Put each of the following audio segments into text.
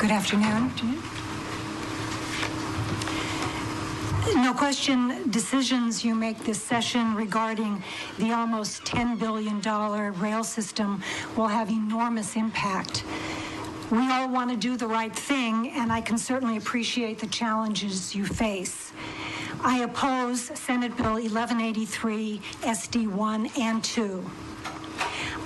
Good afternoon. No question, decisions you make this session regarding the almost $10 billion rail system will have enormous impact. We all want to do the right thing, and I can certainly appreciate the challenges you face. I oppose Senate Bill 1183, SD 1 and 2.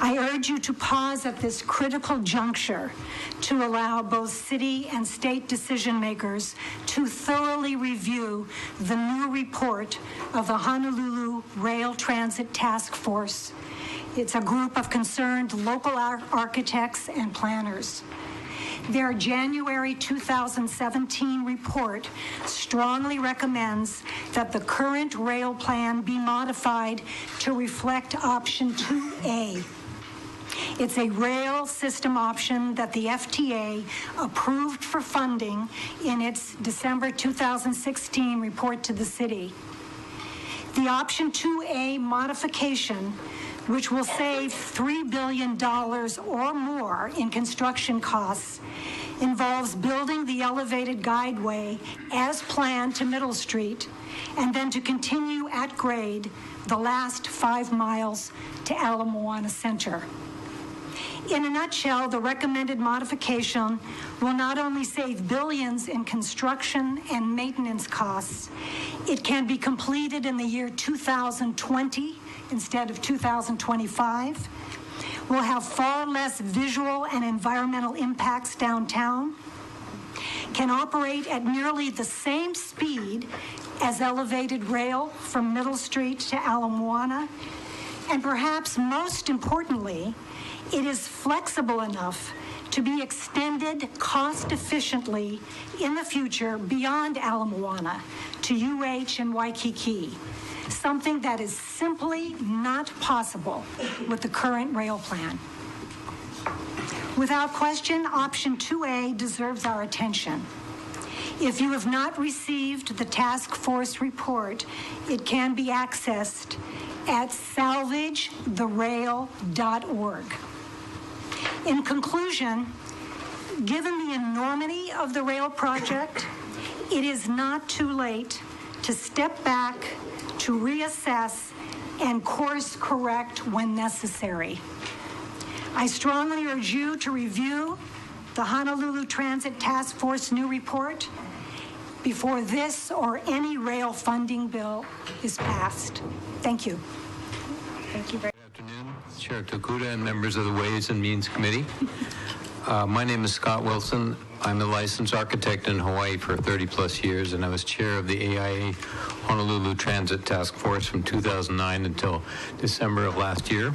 I urge you to pause at this critical juncture to allow both city and state decision makers to thoroughly review the new report of the Honolulu Rail Transit Task Force. It's a group of concerned local architects and planners. Their January 2017 report strongly recommends that the current rail plan be modified to reflect option 2A. It's a rail system option that the FTA approved for funding in its December 2016 report to the city. The option 2A modification, which will save $3 billion or more in construction costs, involves building the elevated guideway as planned to Middle Street and then to continue at grade the last 5 miles to Ala Moana Center. In a nutshell, the recommended modification will not only save billions in construction and maintenance costs, it can be completed in the year 2020 instead of 2025, will have far less visual and environmental impacts downtown, can operate at nearly the same speed as elevated rail from Middle Street to Ala Moana, and perhaps most importantly, it is flexible enough to be extended cost efficiently in the future beyond Ala Moana to UH and Waikiki, something that is simply not possible with the current rail plan. Without question, option 2A deserves our attention. If you have not received the task force report, it can be accessed at salvagetherail.org. In conclusion, given the enormity of the rail project, it is not too late to step back, to reassess, and course correct when necessary. I strongly urge you to review the Honolulu Transit Task Force new report before this or any rail funding bill is passed. Thank you. Thank you very much. Good afternoon, Chair Tokuda and members of the Ways and Means Committee. My name is Scott Wilson. I'm a licensed architect in Hawaii for 30 plus years, and I was chair of the AIA Honolulu Transit Task Force from 2009 until December of last year.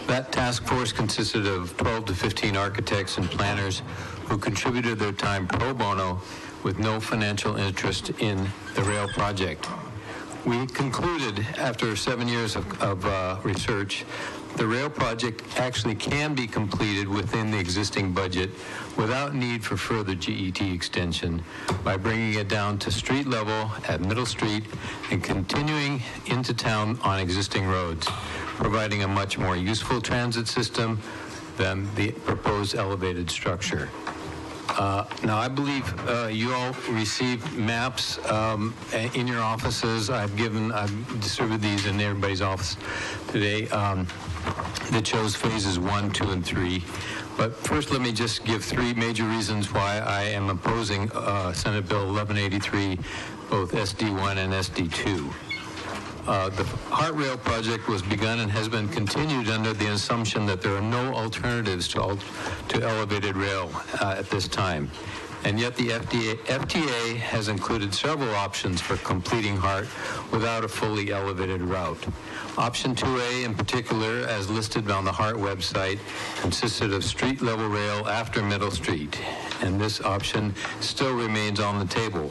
That task force consisted of 12 to 15 architects and planners who contributed their time pro bono with no financial interest in the rail project. We concluded after 7 years of research, the rail project actually can be completed within the existing budget without need for further GET extension by bringing it down to street level at Middle Street and continuing into town on existing roads, providing a much more useful transit system than the proposed elevated structure. Now, I believe you all received maps in your offices. I've distributed these in everybody's office today that shows phases 1, 2, and 3. But first, let me just give 3 major reasons why I am opposing Senate Bill 1183, both SD1 and SD2. The HART rail project was begun and has been continued under the assumption that there are no alternatives to elevated rail at this time. And yet the FTA has included several options for completing HART without a fully elevated route. Option 2A in particular, as listed on the HART website, consisted of street-level rail after Middle Street, and this option still remains on the table.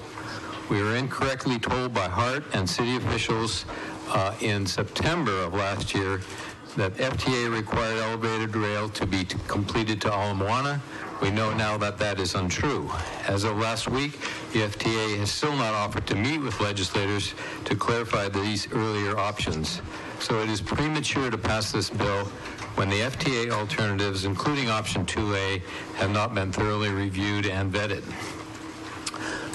We were incorrectly told by HART and city officials in September of last year that FTA required elevated rail to be completed to Ala Moana We know now that that is untrue. As of last week, the FTA has still not offered to meet with legislators to clarify these earlier options. So it is premature to pass this bill when the FTA alternatives, including option 2A, have not been thoroughly reviewed and vetted.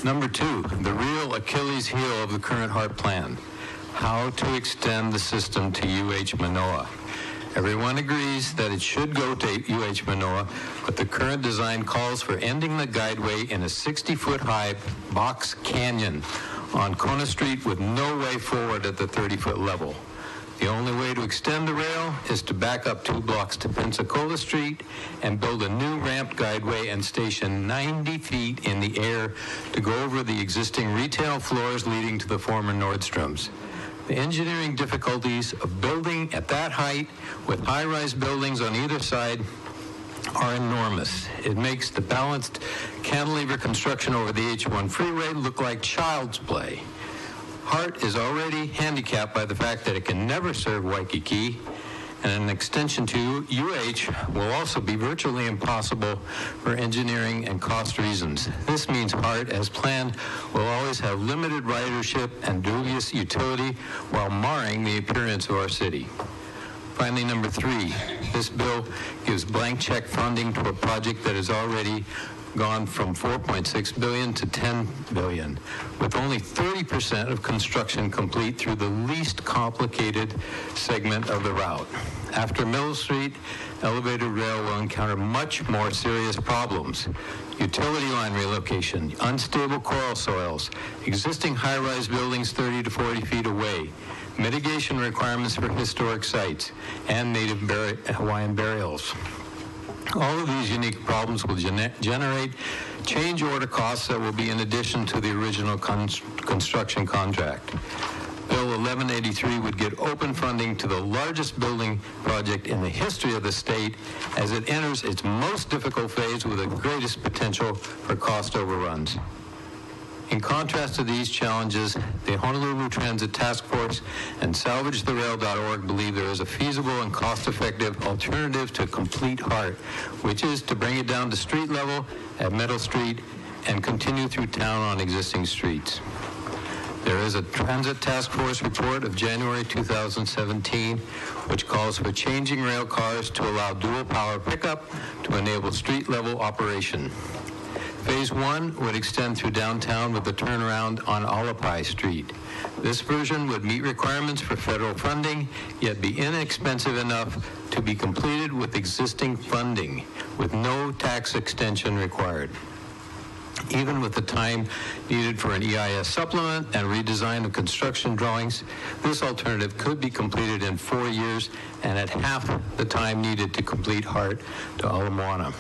Number two, the real Achilles heel of the current HART plan, how to extend the system to UH Manoa. Everyone agrees that it should go to UH Manoa, but the current design calls for ending the guideway in a 60-foot-high box canyon on Kona Street with no way forward at the 30-foot level. The only way to extend the rail is to back up 2 blocks to Pensacola Street and build a new ramped guideway and station 90 feet in the air to go over the existing retail floors leading to the former Nordstroms. The engineering difficulties of building at that height with high-rise buildings on either side are enormous. It makes the balanced cantilever construction over the H1 freeway look like child's play. HART is already handicapped by the fact that it can never serve Waikiki, and an extension to UH will also be virtually impossible for engineering and cost reasons. This means HART, as planned, will always have limited ridership and dubious utility while marring the appearance of our city. Finally, number three, this bill gives blank check funding to a project that has already gone from $4.6 billion to $10 billion, with only 30% of construction complete through the least complicated segment of the route. After Middle Street, elevated rail will encounter much more serious problems. Utility line relocation, unstable coral soils, existing high-rise buildings 30 to 40 feet away, mitigation requirements for historic sites, and native Hawaiian burials. All of these unique problems will generate change order costs that will be in addition to the original construction contract. Bill 1183 would get open funding to the largest building project in the history of the state as it enters its most difficult phase with the greatest potential for cost overruns. In contrast to these challenges, the Honolulu Transit Task Force and SalvageTheRail.org believe there is a feasible and cost-effective alternative to complete HART, which is to bring it down to street level at Meadow Street and continue through town on existing streets. There is a Transit Task Force report of January 2017, which calls for changing rail cars to allow dual power pickup to enable street-level operation. Phase 1 would extend through downtown with a turnaround on Alapai Street. This version would meet requirements for federal funding, yet be inexpensive enough to be completed with existing funding, with no tax extension required. Even with the time needed for an EIS supplement and redesign of construction drawings, this alternative could be completed in 4 years and at half the time needed to complete HART to Ala Moana.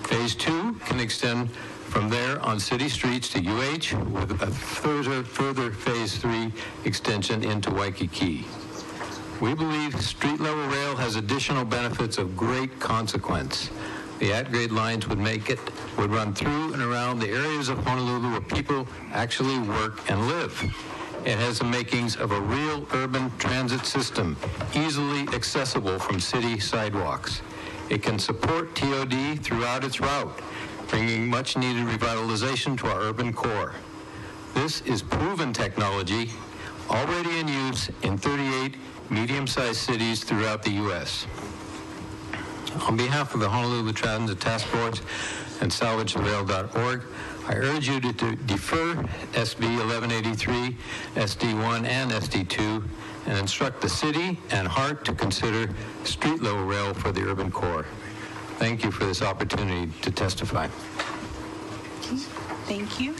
Phase 2 can extend from there on city streets to UH with a further Phase 3 extension into Waikiki. We believe street-level rail has additional benefits of great consequence. The at-grade lines would run through and around the areas of Honolulu where people actually work and live. It has the makings of a real urban transit system, easily accessible from city sidewalks. It can support TOD throughout its route, bringing much-needed revitalization to our urban core. This is proven technology, already in use in 38 medium-sized cities throughout the U.S. On behalf of the Honolulu Transit Task Force and SalvageTheRail.org, I urge you to defer SB 1183, SD1, and SD2, and instruct the city and HART to consider street-level rail for the urban core. Thank you for this opportunity to testify. Thank you.